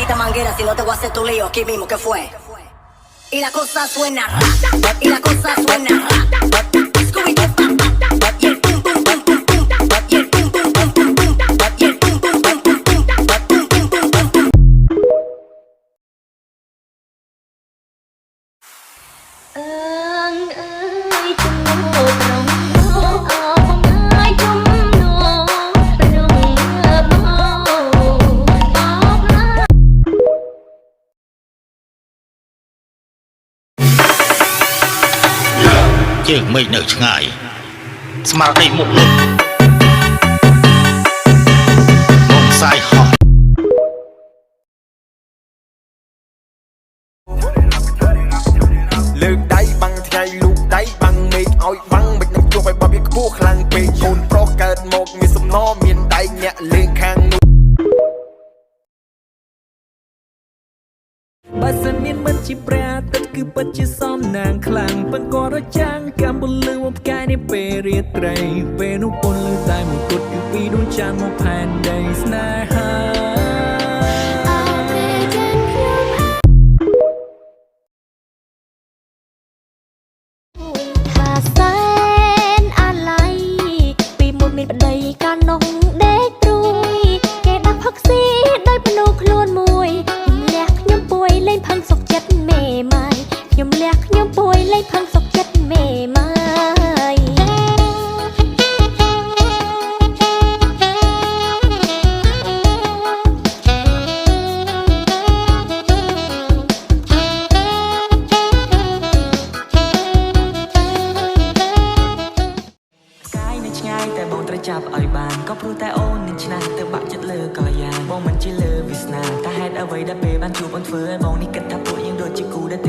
maldita manguera, si no te voy a hacer tu lío aquí mismo, ¿qué fue? Y la cosa suena, y la cosa suena, y el pum pum pum pum pum, y el pum pum pum pum pum, y el pum pum pum pum pum, pum pum pum pum pum. Chừng mây nở ngày Smart đi một lúc Mong sai họ លើកដៃបាំងថ្ងៃលូកដៃបាំងមេឃឲ្យបាំងមិននឹងជួបឲ្យបបវាខ្ពស់ខ្លាំងពេកកូនប្រុសកើតមកមានសំណមានដៃញាក់លេងខាងនោះបើសិនមានមិនជាព្រះទឹកគឺពិតជាសំណាងខ្លាំងប៉ុន្តែក៏រចាំងកម្មពលលឺមកផ្កាយនេះពេលរាត្រីពេលនោះពន្លឺតែមួយគត់គឺពីដួងច័ន្ទមកផែនដីស្នេហា ចាប់ឲ្យបានក៏ព្រោះតែអូននឹងឆ្នះទៅបាក់ចិត្តលើក៏យ៉ាងបងមិនជាលើវាសនាតែហេតុអ្វីដែលពេលបានជួបអូនធ្វើឲ្យបងនេះគិតថាពួកយើងដូចជាគូដែល